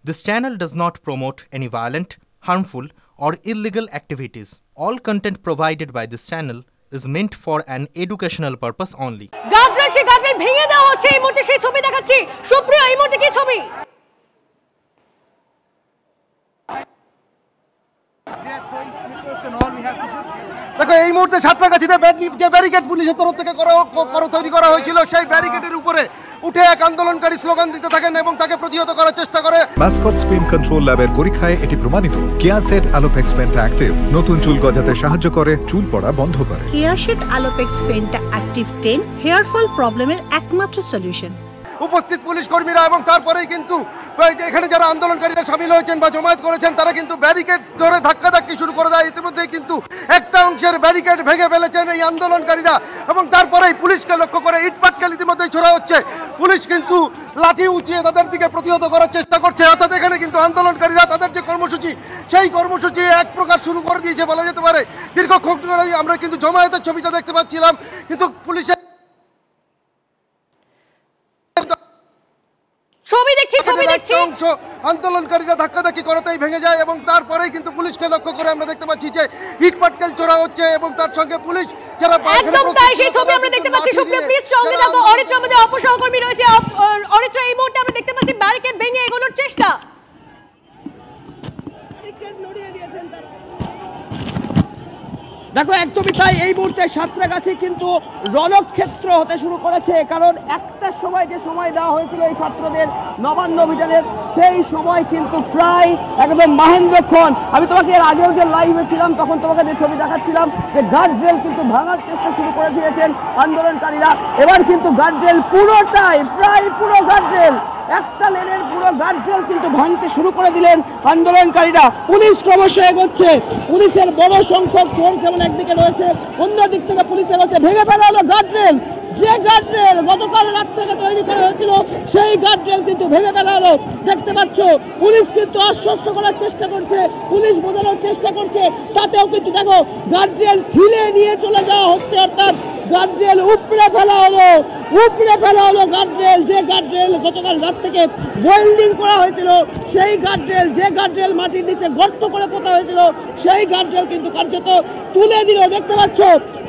This channel does not promote any violent, harmful, or illegal activities. All content provided by this channel is meant for an educational purpose only. Guardrail সেই guardrail ভেঙে দেওয়া হচ্ছে, এই মুহূর্তে সেই ছবি দেখাচ্ছি। সুপ্রিয়, এই মুহূর্তে কি ছবি? দেখো, এই মুহূর্তে সাঁতরাগাছিতে যে ব্যারিকেড পুলিশের তরফ থেকে তৈরি করা হয়েছিল, সেই ব্যারিকেডের উপরে উঠে এক আন্দোলনকারী স্লোগান দিতে থাকেন এবং তাকে প্রতিহত করার চেষ্টা করে। মাস্কট স্পিন কন্ট্রোল ল্যাবের পরীক্ষায় এটি প্রমাণিত। কেয়াসেট আলোপেক্স পেন্টা অ্যাক্টিভ নতুন চুল গজাতে সাহায্য করে, চুল পড়া বন্ধ করে। কেয়াসেট আলোপেক্স পেন্টা অ্যাক্টিভ 10 হেয়ার ফল প্রবলেমের একমাত্র সলিউশন। উপস্থিত পুলিশ কর্মীরা এবং তারপরেই কিন্তু এখানে যারা আন্দোলনকারীরা শামিল হয়েছেন বা জমায়েত করেছেন, তারা কিন্তু ব্যারিকেড ধরে ধাক্কাধাক্কি শুরু করে দেয়। ইতিমধ্যেই কিন্তু একটা অংশের ব্যারিকেড ভেঙে ফেলেছেন এই আন্দোলনকারীরা এবং তারপরেই পুলিশকে লক্ষ্য করে ইটপাটকেল ইতিমধ্যেই ছোড়া হচ্ছে। পুলিশ কিন্তু লাঠি উঁচিয়ে তাদের দিকে প্রতিহত করার চেষ্টা করছে। অর্থাৎ এখানে কিন্তু আন্দোলনকারীরা তাদের যে কর্মসূচি, সেই কর্মসূচি এক প্রকার শুরু করে দিয়েছে বলা যেতে পারে। দীর্ঘক্ষণ ধরে আমরা কিন্তু জমায়েতের ছবিটা দেখতে পাচ্ছিলাম, কিন্তু পুলিশের আন্দোলনকারীরা ধাক্কাধাক্কি করতেই ভেঙে যায় এবং তারপরেই কিন্তু পুলিশকে লক্ষ্য করে আমরা দেখতে পাচ্ছি যে ইট পাটকেল ছোড়া হচ্ছে এবং তার সঙ্গে পুলিশ যারা একদম তাই, সেই ছবি আমরা দেখতে পাচ্ছি। সুপ্রিয়, প্লিজ সঙ্গে থাকো। অরিত্র আমাদের অপসহকর্মী রয়েছে। অরিত্র, এই মুহূর্তে আমরা দেখতে পাচ্ছি ব্যারিকেড ভেঙে এগোনোর চেষ্টা। দেখো, একদমই তাই। এই মুহূর্তে সাঁতরাগাছি কিন্তু রণক্ষেত্র হতে শুরু করেছে, কারণ একটার সময় যে সময় দেওয়া হয়েছিল এই ছাত্রদের নবান্ন অভিযানের, সেই সময় কিন্তু প্রায় একদম মাহেন্দ্রক্ষণ। আমি তোমাকে এর আগেও যে লাইভে ছিলাম তখন তোমাকে যে ছবি দেখাচ্ছিলাম যে গার্ডরেল কিন্তু ভাঙার চেষ্টা শুরু করে দিয়েছেন আন্দোলনকারীরা। এবার কিন্তু গার্ডরেল পুরোটাই, প্রায় পুরো গার্ডরেল, একটা লেনের পুরো গার্ডরেল কিন্তু ভাঙতে শুরু করে দিলেন আন্দোলনকারীরা। পুলিশ ক্রমশ এগোচ্ছে, পুলিশের বড় সংখ্যক ফোর্স যেমন একদিকে রয়েছে, অন্য দিক থেকে পুলিশ এগোচ্ছে। ভেঙে ফেলা হলো গার্ডরেল, যে গার্ডরেল গতকাল রাত থেকে তৈরি করা হয়েছিল, সেই গার্ডরেল কিন্তু ভেঙে ফেলা হলো। দেখতে পাচ্ছ, পুলিশ কিন্তু আশ্বস্ত করার চেষ্টা করছে, পুলিশ বোঝানোর চেষ্টা করছে, তাতেও কিন্তু দেখো গার্ডরেল ঠেলে নিয়ে চলে যাওয়া হচ্ছে। অর্থাৎ গার্ডরেল উপড়ে ফেলা হলো, উপড়ে ফেলা হলো গার্ডরেল। যে গার্ডরেল গতকাল রাত থেকে ওয়েল্ডিং করা হয়েছিল, সেই গার্ডরেল, যে গার্ডরেল মাটির নিচে গর্ত করে পোতা হয়েছিল, সেই গার্ডরেল কিন্তু কার্যত তুলে দিল। দেখতে পাচ্ছ,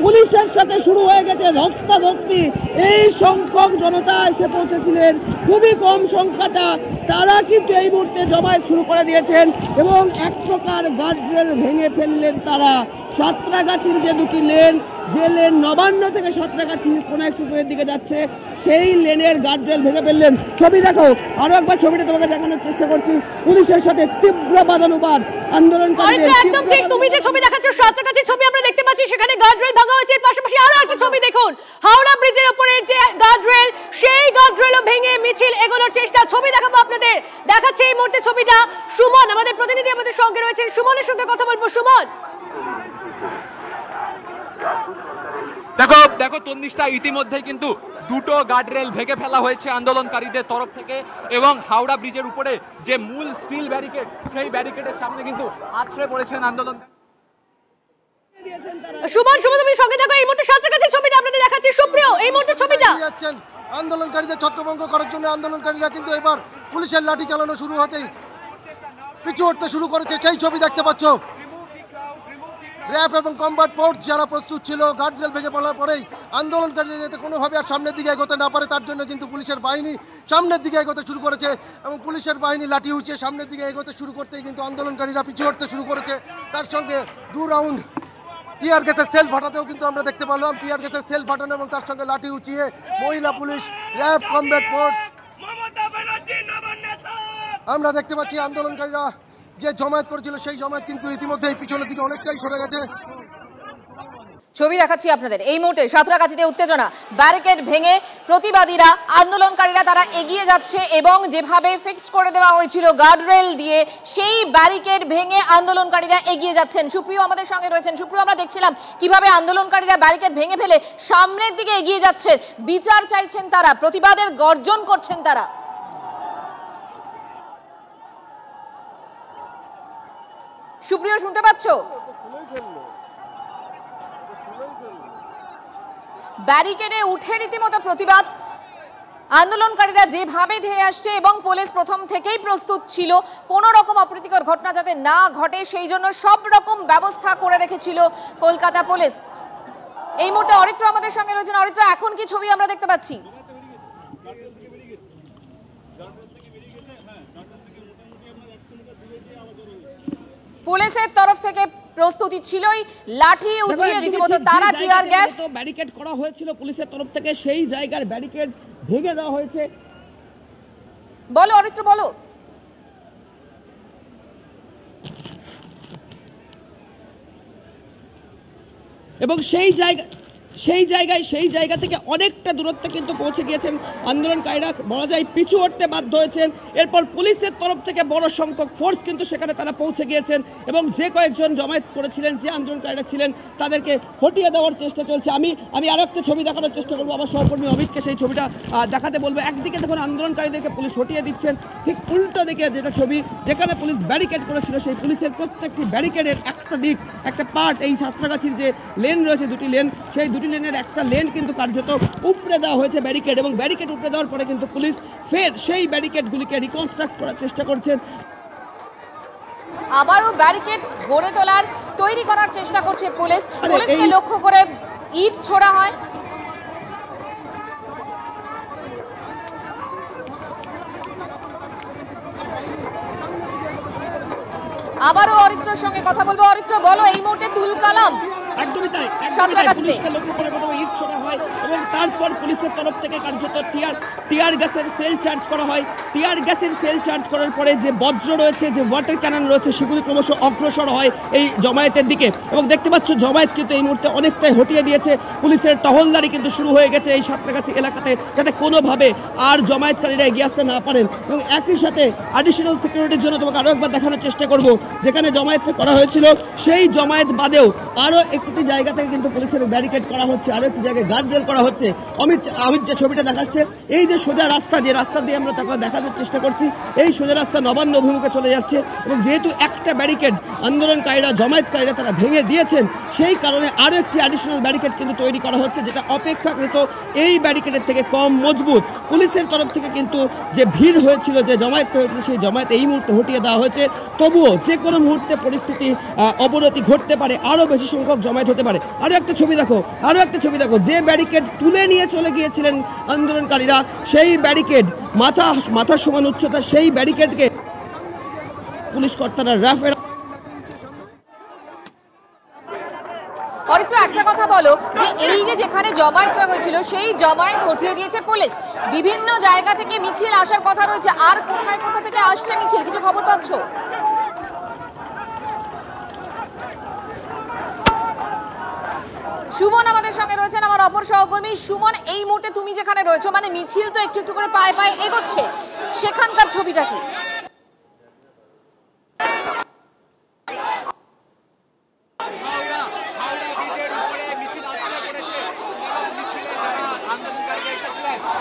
পুলিশের সাথে শুরু হয়ে গেছে ধস্তাধস্তি। এই সংখ্যক জনতা এসে পৌঁছেছিলেন, খুবই কম সংখ্যাটা, তারা কিন্তু এই মুহূর্তে জমায়েত শুরু করে দিয়েছেন এবং এক প্রকার গার্ডরেল ভেঙে ফেললেন তারা। সাঁতরাগাছির যে দুটি লেন, যে লেন নবান্ন থেকে সাঁতরাগাছি কোনা এক্সপ্রেসওয়ের দিকে যাচ্ছে, সেই লেনের গার্ডরেল ভেঙে ফেললেন। ছবি দেখো, আরো একবার ছবিটা তোমাকে দেখানোর চেষ্টা করছি। পুলিশের সাথে তীব্র বাদানুবাদ আন্দোলনকারীদের। একদম ঠিক, তুমি যে ছবি দেখাচ্ছ সাঁতরাগাছির ছবি আমরা দেখতে পাচ্ছি, সেখানে গার্ডরেল ভাঙা হয়েছে। এর পাশাপাশি আরো একটা ছবি দেখুন, হাওড়া ব্রিজের উপরে যে গার্ডরেল, সেই গার্ডরেলও ভেঙে মিছিল এগোনোর চেষ্টা। ছবি দেখাবো আপনাদের, দেখাচ্ছে এই মুহূর্তে ছবিটা সুমন, আমাদের প্রতিনিধি আমাদের সঙ্গে রয়েছে। সুমনের সঙ্গে কথা বলবো। সুমন, দেখো দেখো তন্নিষ্ঠা, ইতিমধ্যেই কিন্তু দুটো গার্ডরেল ভেঙে ফেলা হয়েছে আন্দোলনকারীদের তরফ থেকে এবং হাওড়া ব্রিজের উপরে যে মূল স্টিল ব্যারিকেড, সেই ব্যারিকেডের সামনে কিন্তু আছড়ে পড়েছেন আন্দোলন। সুমন, তুমি সঙ্গে থাকো। এই মুহূর্তে সাঁতরাগাছির ছবিটা আপনাদের দেখাচ্ছি। সুপ্রিয়, এই মুহূর্তে ছবিটা আন্দোলনকারীদের ছত্রভঙ্গ করার জন্য আন্দোলনকারীরা কিন্তু এবার পুলিশের লাঠি চালানো শুরু হতেই পিছু হটতে শুরু করেছে। সেই ছবি দেখতে পাচ্ছ, র্যাফ এবং কমব্যাট ফোর্স যারা প্রস্তুত ছিল, গার্ডরেল ভেঙে পড়ার পরেই আন্দোলনকারীরা যাতে কোনোভাবে আর সামনের দিকে এগোতে না পারে, তার জন্য কিন্তু পুলিশের বাহিনী সামনের দিকে এগোতে শুরু করেছে এবং পুলিশের বাহিনী লাঠি উঁচিয়ে সামনের দিকে এগোতে শুরু করতেই কিন্তু আন্দোলনকারীরা পিছু হটতে শুরু করেছে। তার সঙ্গে 2 রাউন্ড টিয়ার গ্যাসের সেল ফাটাতেও কিন্তু আমরা দেখতে পেলাম। টিয়ার গ্যাসের সেল ফাটানো এবং তার সঙ্গে লাঠি উঁচিয়ে মহিলা পুলিশ, র্যাফ, কমব্যাট ফোর্স আমরা দেখতে পাচ্ছি। আন্দোলনকারীরা যে জমায়েত করেছিল, সেই জমায়েত কিন্তু ইতিমধ্যে পিছনের দিকে অনেকটাই সরে গেছে। ছবি দেখাচ্ছি আপনাদের। এই মুহূর্তে সাঁতরাগাছিতে উত্তেজনা, ব্যারিকেড ভেঙে প্রতিবাদীরা, আন্দোলনকারীরা তারা এগিয়ে যাচ্ছে এবং যেভাবে ফিক্সড করে দেওয়া হয়েছিল গার্ডরেল দিয়ে, সেই ব্যারিকেড ভেঙে আন্দোলনকারীরা এগিয়ে যাচ্ছেন। সুপ্রিয় আমাদের সঙ্গে রয়েছেন। সুপ্রিয়, আমরা দেখছিলাম কিভাবে আন্দোলনকারীরা ব্যারিকেড ভেঙে ফেলে সামনের দিকে এগিয়ে যাচ্ছেন, বিচার চাইছেন তারা, প্রতিবাদের গর্জন করছেন তারা। সুপ্রিয়, শুনতে পাচ্ছ? ব্যারিকেডে উঠে রীতিমতো প্রতিবাদ আন্দোলনকারীরা যেভাবে ধেয়ে আসছে এবং পুলিশ প্রথম থেকেই প্রস্তুত ছিল কোনো রকম অপ্রীতিকর ঘটনা যাতে না ঘটে, সেই জন্য সব রকম ব্যবস্থা করে রেখেছিল কলকাতা পুলিশ। এই মুহূর্তে অরিত্র আমাদের সঙ্গে রয়েছেন। অরিত্র, এখন কি ছবি আমরা দেখতে পাচ্ছি? পুলিশের তরফ থেকে প্রস্তুতি ছিলই, লাঠি উঠিয়ে রীতিমতো তারা টিয়ার গ্যাস ব্যারিকেড করা হয়েছিল পুলিশের তরফ থেকে, সেই জায়গার ব্যারিকেড ভেঙে দেওয়া হয়েছে। বলো অরিত্র, বলো। এবং সেই জায়গা থেকে অনেকটা দূরত্বে কিন্তু পৌঁছে গিয়েছেন আন্দোলনকারীরা, বলা যায় পিছু হটতে বাধ্য হয়েছেন। এরপর পুলিশের তরফ থেকে বড় সংখ্যক ফোর্স কিন্তু সেখানে তারা পৌঁছে গিয়েছেন এবং যে কয়েকজন জমায়েত করেছিলেন, যে আন্দোলনকারীরা ছিলেন, তাদেরকে হটিয়ে দেওয়ার চেষ্টা চলছে। আমি আরো একটা ছবি দেখানোর চেষ্টা করবো, আমার সহকর্মী অমিতকে সেই ছবিটা দেখাতে বলবো। একদিকে দেখুন আন্দোলনকারীদেরকে পুলিশ হটিয়ে দিচ্ছেন, ঠিক উল্টো দিকে যেটা ছবি, যেখানে পুলিশ ব্যারিকেড করেছিল, সেই পুলিশের প্রত্যেকটি ব্যারিকেডের একটা দিক, একটা পার্ট, এই সাঁতরাগাছির যে লেন রয়েছে, দুটি লেন, সেই দুটি লেনের একটা লেন কিন্তু কার্যত উপড়ে দেওয়া হয়েছে ব্যারিকেড, এবং ব্যারিকেড উপড়ে দেওয়ার পরে কিন্তু পুলিশ ফের সেই ব্যারিকেডগুলিকে রিকনস্ট্রাক্ট করার চেষ্টা করছেন, আবারও ব্যারিকেড গড়ে তোলার, তৈরি করার চেষ্টা করছে পুলিশ। পুলিশকে লক্ষ্য করে ইট ছোড়া হয়। আবারও অরিত্রর সঙ্গে কথা বলবো। অরিত্র, বলো, এই মুহূর্তে তুলকালাম একদমই তাই, সাঁতরাগাছিতে লক্ষ্য করে প্রথমে ইট ছোড়া হয় এবং তারপর পুলিশের তরফ থেকে কার্যত টিয়ার গ্যাসের সেল চার্জ করা হয়। টিয়ার গ্যাসের সেল চার্জ করার পরে যে বজ্র রয়েছে, যে ওয়াটার ক্যানন রয়েছে, সেগুলি ক্রমশ অগ্রসর হয় এই জমায়েতের দিকে। এবং দেখতে পাচ্ছ জমায়েত কিন্তু এই মুহূর্তে অনেকটাই হটিয়ে দিয়েছে। পুলিশের টহলদারি কিন্তু শুরু হয়ে গেছে এই সাঁতরাগাছি এলাকাতে, যাতে কোনোভাবে আর জমায়েতকারীরা এগিয়ে আসতে না পারেন। এবং একই সাথে অ্যাডিশনাল সিকিউরিটির জন্য তোমাকে আরও একবার দেখানোর চেষ্টা করব, যেখানে জমায়েতটা করা হয়েছিল সেই জমায়েত বাদেও আরও একটি জায়গা থেকে কিন্তু পুলিশের ব্যারিকেড করা হচ্ছে, আরও একটি জায়গায় গার্ডরেল করা হচ্ছে। অমিত যে ছবিটা দেখাচ্ছে, এই যে সোজা রাস্তা, যে রাস্তা দিয়ে আমরা তাকে দেখানোর চেষ্টা করছি, এই সোজা রাস্তা নবান্ন অভিমুখে চলে যাচ্ছে। এবং যেহেতু একটা ব্যারিকেড আন্দোলনকারীরা, জমায়েতকারীরা তারা ভেঙে দিয়েছেন, সেই কারণে আরও একটি অ্যাডিশনাল ব্যারিকেড কিন্তু তৈরি করা হচ্ছে, যেটা অপেক্ষাকৃত এই ব্যারিকেডের থেকে কম মজবুত। পুলিশের তরফ থেকে কিন্তু যে ভিড় হয়েছিল, যে জমায়েত হয়েছিল, সেই জমায়েত এই মুহূর্তে হটিয়ে দেওয়া হয়েছে। তবুও যে কোনো মুহূর্তে পরিস্থিতি অবনতি ঘটতে পারে, আরও বেশি সংখ্যক জমায়েত হতে পারে। আরও একটা ছবি দেখো, যে ব্যারিকেড তুলে নিয়ে চলে গিয়েছিলেন আন্দোলনকারীরা, সেই ব্যারিকেড মাথা সমান উচ্চতা, সেই ব্যারিকেডকে পুলিশ কর্তারা রাফের। অরিত্র, একটা কথা বলো, যে এই যে যেখানে জমায়েতটা হয়েছিল, সেই জমায়েত হটিয়ে দিয়েছে পুলিশ। বিভিন্ন জায়গা থেকে মিছিল আসার কথা রয়েছে, আর কোথায় কোথা থেকে আসছে মিছিল, কিছু খবর পাচ্ছ? সুমন আমাদের সঙ্গে রয়েছেন, আমার অপর সহকর্মী। সুমন, এই মুহূর্তে তুমি যেখানে রয়েছো, মানে মিছিল তো একটু একটু করে পায়ে পায়ে এগোচ্ছে, সেখানকার ছবিটা কি?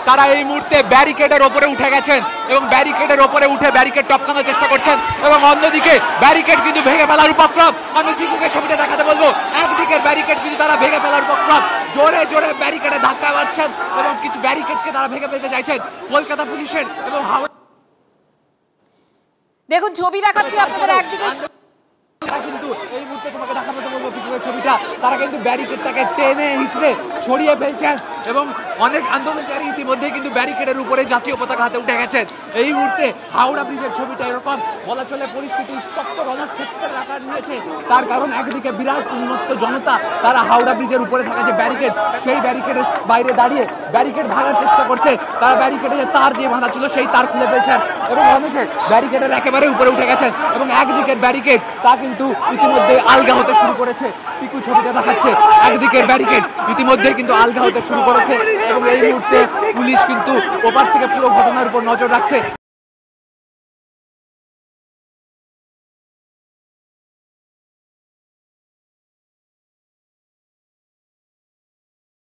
তারা এই মুহূর্তে ব্যারিকেডের ওপরে উঠে গেছেন এবং ব্যারিকেডের ওপরে উঠে ব্যারিকেড টপকানোর চেষ্টা করছেন, এবং অন্যদিকে ব্যারিকেড কিন্তু ভেঙে ফেলার উপক্রম। আমি পিকুকে ছবিটা দেখাতে বলবো, একদিকে ব্যারিকেড কিন্তু তারা ভেঙে ফেলার উপক্রম, জোরে জোরে ব্যারিকেডে ধাক্কা মারছেন এবং কিছু ব্যারিকেডকে তারা ভেঙে ফেলতে চাইছেন কলকাতা পুলিশের এবং হাওড়া। দেখুন ছবি দেখাচ্ছি আপনাদের, একদিকে তারা কিন্তু এই মুহূর্তে তোমাকে দেখাতে বলবো ছবিটা, তারা কিন্তু ব্যারিকেডটাকে টেনে হিঁচড়ে সরিয়ে ফেলছেন এবং অনেক আন্দোলনকারী ইতিমধ্যে কিন্তু ব্যারিকেডের উপরে জাতীয় পতাকা হাতে উঠে গেছেন। এই মুহূর্তে হাওড়া ব্রিজের ছবিটা এরকম, বলা চলে পরিস্থিতি উত্তপ্ত রণক্ষেত্রের আকার নিয়েছে। তার কারণ একদিকে বিরাট উন্মত্ত জনতা, তারা হাওড়া ব্রিজের উপরে থাকা যে ব্যারিকেড, সেই ব্যারিকেডের বাইরে দাঁড়িয়ে ব্যারিকেড ভাঙার চেষ্টা করছে। তারা ব্যারিকেডে যে তার দিয়ে বাঁধা ছিল, সেই তার খুলে ফেলছেন এবং অনেকে ব্যারিকেডের একেবারে উপরে উঠে গেছেন এবং একদিকের ব্যারিকেড তা কিন্তু ইতিমধ্যে আলগা হতে শুরু করেছে। পিকু ছবিটা দেখাচ্ছে, একদিকের ব্যারিকেড ইতিমধ্যে কিন্তু আলগা হতে শুরু করেছে এবং এই মুহূর্তে পুলিশ কিন্তু ওপার থেকে পুরো ঘটনার উপর নজর রাখছে।